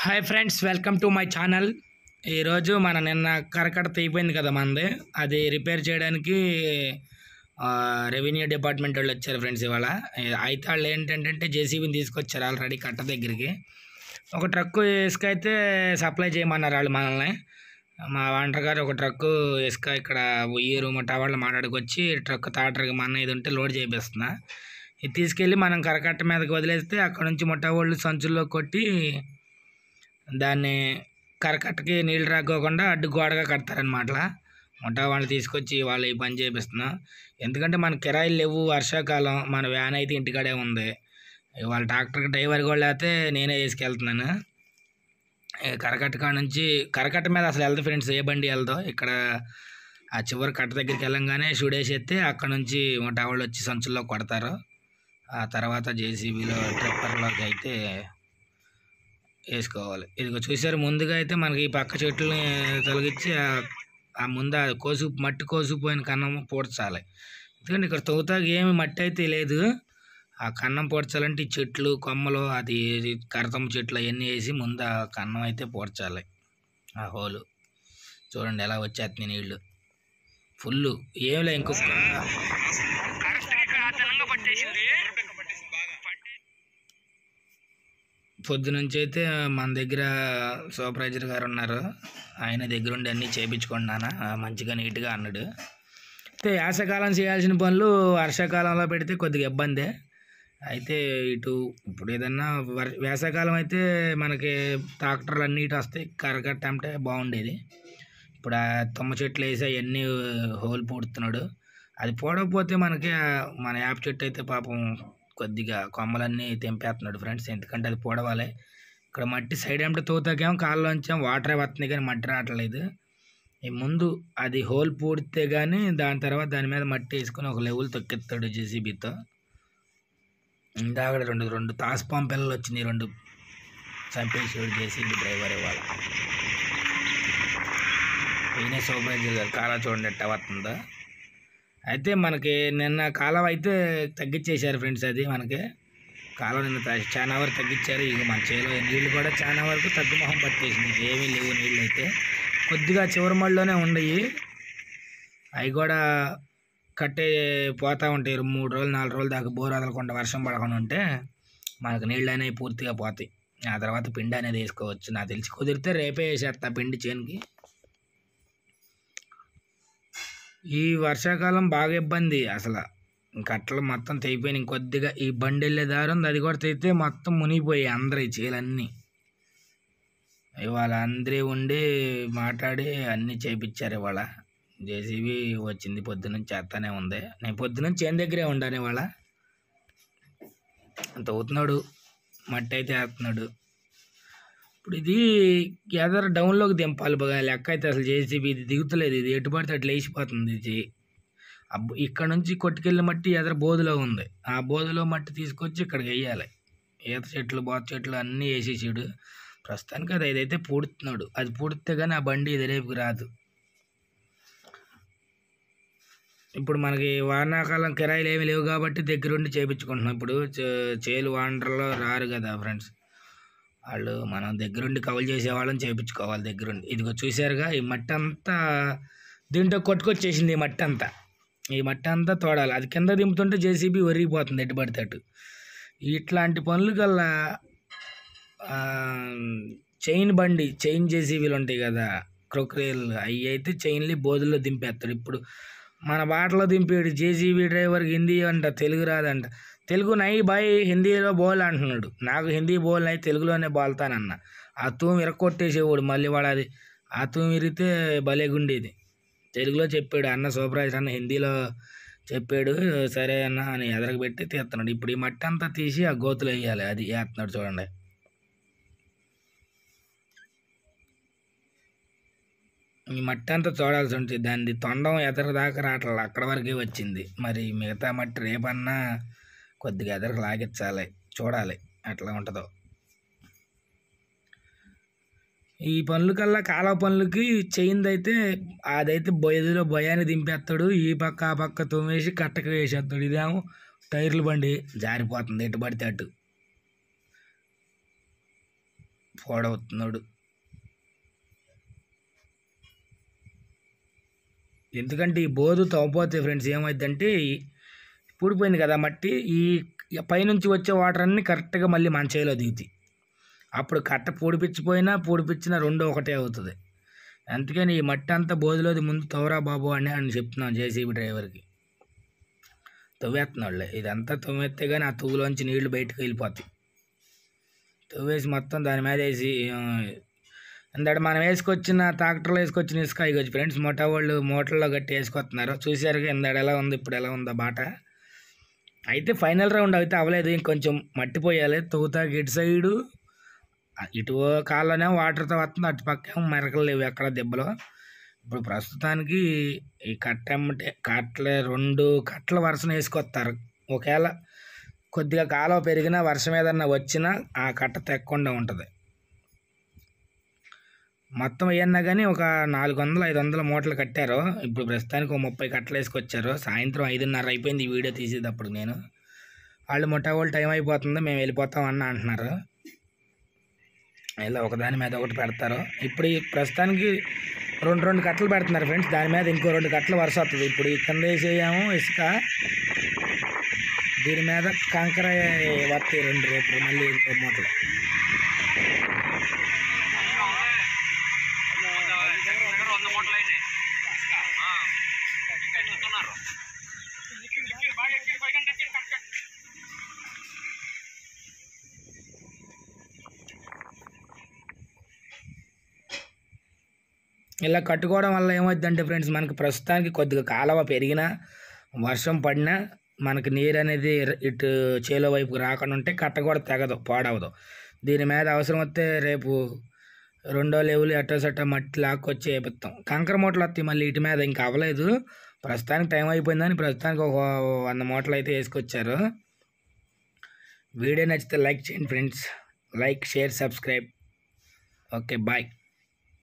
Hi friends, welcome to my channel. ఈరోజు నిన్న కరకట్ట తెగిపోయింది కదా మనది, అది రిపేర్ చేయడానికి రెవెన్యూ డిపార్ట్మెంట్ వాళ్ళు వచ్చారు ఫ్రెండ్స్ ఇవాళ. అయితే వాళ్ళు ఏంటంటే జేసీబీని తీసుకొచ్చారు ఆల్రెడీ కట్ట దగ్గరికి. ఒక ట్రక్కు ఇసుక అయితే సప్లై చేయమన్నారు వాళ్ళు మనల్ని. మా వాంటర్ గారు ఒక ట్రక్కు ఇసుక ఇక్కడ ఉయ్యూరు టవర్లు మాట్లాడుకొచ్చి ట్రక్ తాటరికి ఇది ఉంటే లోడ్ చేపిస్తున్నా. ఇది తీసుకెళ్ళి మనం కరకట్ట మీదకి వదిలేస్తే అక్కడ నుంచి వాళ్ళు సంచుల్లో కొట్టి దాన్ని కరకట్టకి నీళ్ళు రాకోకుండా అడ్డు గోడగా కడతారనమాట. వాళ్ళు తీసుకొచ్చి వాళ్ళు ఈ పని చేపిస్తున్నాం. ఎందుకంటే మన కిరాయిలు లేవు, వర్షాకాలం, మన వ్యాన్ అయితే ఇంటికాడే ఉంది. వాళ్ళ ట్రాక్టర్కి డ్రైవర్ కూడా లేకపోతే నేనే తీసుకెళ్తున్నాను. కరకట్ట కాడ నుంచి కరకట్ట మీద అసలు వెళ్తా ఫ్రెండ్స్, ఏ బండి వెళ్తాం. ఇక్కడ ఆ చివరి కట్ట దగ్గరికి వెళ్ళంగానే షూడేసేస్తే అక్కడ నుంచి వాళ్ళు వచ్చి సంచుల్లో కొడతారు. ఆ తర్వాత జేసీబీలో ట్రిప్పర్లోకి అయితే వేసుకోవాలి. ఇదిగో చూసారు, ముందుగా అయితే మనకి ఈ పక్క చెట్లని తొలగించి ఆ ముందు మట్టి కోసుకుపోయిన కన్నం పూడ్చాలి. ఎందుకంటే ఇక్కడ తవ్వుతాకి ఏమి మట్టి అయితే లేదు. ఆ కన్నం పూడ్చాలంటే ఈ చెట్లు కొమ్మలు అది కరతమ్మ చెట్లు అవన్నీ వేసి ముందు ఆ కన్నం అయితే పూడ్చాలి. ఆ హోలు చూడండి ఎలా వచ్చేస్తుంది నీళ్ళు ఫుల్. ఏమిలే ఇంకొక పొద్దునుంచి అయితే మన దగ్గర సూపర్వైజర్ గారు ఉన్నారు, ఆయన దగ్గర ఉండి అన్నీ చేయించుకున్నాను మంచిగా నీట్గా అన్నాడు. అయితే వేసవకాలం చేయాల్సిన పనులు వర్షాకాలంలో పెడితే కొద్దిగా ఇబ్బందే. అయితే ఇప్పుడు ఏదన్నా వేసవకాలం అయితే మనకి ట్రాక్టర్లు అన్నీ ఇటు వస్తాయి, కరకట్ట అంటే బాగుండేది. ఇప్పుడు ఆ తుమ్మ చెట్లు వేసి అవన్నీ హోల్ పూడుతున్నాడు. అది పూడకపోతే మన యాప చెట్టు అయితే పాపం కొద్దిగా కొమ్మలన్నీ తెంపేస్తున్నాడు ఫ్రెండ్స్. ఎందుకంటే అది పూడవాలి. ఇక్కడ మట్టి సైడ్ అంటే తోతాకేమో కాళ్ళలోంచి వాటర్ వస్తుంది కానీ మట్టి రావట్లేదు. ఈ ముందు అది హోల్ పూడితే కానీ దాని తర్వాత దాని మీద మట్టి వేసుకొని ఒక లెవెల్ తొక్కిస్తాడు జేసీబీతో. ఇందాక రెండు తాసుపాం పిల్లలు వచ్చినాయి, రెండు చంపేసాడు జేసీబీ డ్రైవర్ ఇవాళ. ఈయనే సూపర్వైజర్ గారు. కాలా చూడండి ఎట్ట వస్తుందో. అయితే మనకి నిన్న కాలం అయితే తగ్గించేశారు ఫ్రెండ్స్. అది మనకి కాలం నిన్న చాలా వరకు తగ్గించారు. ఇక మన చేలో నీళ్ళు కూడా చాలా వరకు తగ్గుమొహం పట్టేసింది, ఏమీ లేవు నీళ్ళు. అయితే కొద్దిగా చివరి మళ్ళలోనే ఉండయి, అవి కూడా కట్టే పోతూ ఉంటాయి. 3 రోజులు 4 రోజుల దాకా బోర్ వదలకుండా వర్షం పడకుండా ఉంటే మనకు నీళ్ళు అనేవి పూర్తిగా పోతాయి. ఆ తర్వాత పిండి అనేది వేసుకోవచ్చు. నాకు తెలిసి కుదిరితే రేపే వేసేస్తా పిండి చేనుకి. ఈ వర్షాకాలం బాగా ఇబ్బంది అసలు. కట్టలు మొత్తం తెగిపోయినాయి. ఇంకొద్దిగా ఈ బండి వెళ్ళే దారి ఉంది, అది కూడా తెగితే మొత్తం మునిగిపోయాయి అందరి చీలన్నీ. ఇవాళ అందరూ ఉండి మాట్లాడి అన్నీ చేయించారు. ఇవాళ జేసీబీ వచ్చింది, పొద్దునుంచి చేస్తానే ఉంది. నేను పొద్దునుంచి చేను దగ్గరే ఉండాను. ఇవాళ తవ్వుతున్నాడు, మట్టి అయితే వేస్తున్నాడు. ఇప్పుడు ఇది ఎదర డౌన్లోకి దింపాలి బాగా లెక్క. అయితే అసలు జేసీబీ ఇది దిగుతలేదు, ఇది ఎటు పడితే అట్లా వేసిపోతుంది. ఇది ఇక్కడ నుంచి కొట్టుకెళ్ళి మట్టి ఎదర బోధులో ఉంది, ఆ బోధులో మట్టి తీసుకొచ్చి ఇక్కడికి వేయాలి. ఈత చెట్లు బోత చెట్లు అన్నీ వేసేసాడు. ప్రస్తుతానికి అది ఏదైతే పూడుతున్నాడు, అది పూడితే కానీ ఆ బండి ఇది రేపుకి రాదు. ఇప్పుడు మనకి వానాకాలం కిరాయిలు ఏమి లేవు కాబట్టి దగ్గరుండి చేయించుకుంటున్నాం. ఇప్పుడు చేలు వాండర్లో రారు కదా ఫ్రెండ్స్, వాళ్ళు మనం దగ్గరుండి కవలు చేసేవాళ్ళని చేయించుకోవాలి దగ్గరుండి. ఇదిగో చూసారుగా, ఈ మట్టి అంతా దీంట్లో కొట్టుకొచ్చేసింది. ఈ మట్టి అంతా తోడాలి. అది కింద దింపుతుంటే జేసీబీ ఒరిగిపోతుంది ఎటు పడితే అటు. ఇట్లాంటి పనులు కల్లా చైన్ జేసీబీలు ఉంటాయి కదా, క్రొక్రేల్, అవి అయితే చైన్లు బోధుల్లో దింపేస్తాడు. ఇప్పుడు మన బాటలో దింపాడు జేసీబీ డ్రైవర్కి హిందీ అంట, తెలుగు రాదంట. తెలుగు నై బాయ్, హిందీలో బోల్ అంటున్నాడు. నాకు హిందీ బోల్ నై, తెలుగులోనే బోల్తానన్న. ఆ తూము ఇరక్కొట్టేసేవాడు మళ్ళీ వాడు. అది ఆ తూము ఇరిగితే భలేగుండేది. తెలుగులో చెప్పాడు అన్న, సూపర్వైజర్ అన్న హిందీలో చెప్పాడు, సరే అన్న అని ఎదరకు పెట్టి తీస్తున్నాడు. ఇప్పుడు ఈ మట్టి అంతా తీసి ఆ గోతులు వేయాలి, అది వేస్తున్నాడు చూడండి. ఈ మట్టి అంతా చూడాల్సి ఉంటుంది, దాన్ని తొండం ఎదర దాకా రావట్లేదు, అక్కడ వరకే వచ్చింది. మరి మిగతా మట్టి రేపన్నా కొద్దిగా ఎదరకు లాగించాలి, చూడాలి ఎట్లా ఉంటుందో. ఈ పనుల కల్లా కాలువ పనులకి చైన్ది అయితే అదైతే బొయ్యలో భయాన్ని దింపేస్తాడు, ఈ పక్క ఆ పక్క తోమేసి కట్టకి వేసేస్తాడు. ఇదేమో టైర్లు బండి జారిపోతుంది ఎటు పడితే అటు. పాడవుతున్నాడు. ఎందుకంటే ఈ బోధు తవ్వపోతే ఫ్రెండ్స్ ఏమైందంటే పూడిపోయింది కదా మట్టి, ఈ పైనుంచి వచ్చే వాటర్ అన్నీ కరెక్ట్గా మళ్ళీ మన చేలో దిగుతాయి. అప్పుడు కట్ట పూడిపించిన రెండో ఒకటే అవుతుంది. అందుకని ఈ మట్టి అంతా బోధులోది ముందు తవ్వరా బాబు అని చెప్తున్నాను జేసీబీ డ్రైవర్కి. తవ్వేస్తున్నాళ్ళే, ఇదంతా తవ్వేస్తే కానీ ఆ తూగులోంచి నీళ్లు బయటకు వెళ్ళిపోతాయి. తవ్వేసి మొత్తం దాని మీద వేసి అందడ మనం వేసుకొచ్చిన ట్రాక్టర్లో వేసుకొచ్చిన ఇసుక ఇగొచ్చు ఫ్రెండ్స్, మోటా వాళ్ళు మోటార్లో గట్టి వేసుకొస్తున్నారు. చూసారు ఇందాడ ఎలా ఉంది, ఇప్పుడు ఎలా ఉందో బాట. అయితే ఫైనల్ రౌండ్ అయితే అవ్వలేదు, ఇంకొంచెం మట్టిపోయాలి. తవ్వుతాకి ఇటు సైడు ఇటు కాళ్ళనే వాటర్తో వస్తుంది, అటు పక్క మెరకలు లేవు ఎక్కడ దెబ్బలు. ఇప్పుడు ప్రస్తుతానికి ఈ కట్టలు 2 కట్టల వరుసన వేసుకొస్తారు. ఒకవేళ కొద్దిగా కాలువ పెరిగినా వర్షం ఏదన్నా వచ్చినా ఆ కట్ట తెక్కకుండా ఉంటుంది. మొత్తం ఏమన్నా కానీ ఒక 400-500 మూటలు కట్టారు. ఇప్పుడు ప్రస్తుతానికి 30 కట్టలు వేసుకొచ్చారు. సాయంత్రం 5:30 అయిపోయింది ఈ వీడియో తీసేటప్పుడు. వాళ్ళు ముఠా వాళ్ళు టైం అయిపోతుంది, మేము వెళ్ళిపోతాం అంటున్నారు. ఇలా ఒకదాని మీద ఒకటి పెడతారు. ఇప్పుడు ఈ ప్రస్తుతానికి 2 కట్టలు పెడుతున్నారు ఫ్రెండ్స్, దాని మీద ఇంకో 2 కట్టలు వరుస వస్తుంది. ఇప్పుడు ఈ కింద వేసేయాము ఇసుక, దీని మీద కంకర వస్తాయి 2 రేపు మళ్ళీ ఇంకో మూటలు. ఇలా కట్టుకోవడం వల్ల ఏమవుతుందంటే ఫ్రెండ్స్, మనకి ప్రస్తుతానికి కొద్దిగా కాలువ పెరిగినా వర్షం పడినా మనకి నీరు అనేది ఇటు చేలో వైపుకి రాకుండా ఉంటే కట్ట కూడా తెగదు, పాడవదు. దీని మీద అవసరం వస్తే రేపు 2వ లెవెల్ ఎట్టో మట్టి లాక్కొచ్చి వేపిస్తాం. కంకర మూటలు వస్తాయి మళ్ళీ ఇటు మీద, ఇంకా అవ్వలేదు. ప్రస్తుతానికి టైం అయిపోయిందని ప్రస్తుతానికి ఒక 100 మూటలు అయితే వేసుకొచ్చారు. వీడియో నచ్చితే లైక్ చేయండి friends, like, share, subscribe. Okay, bye.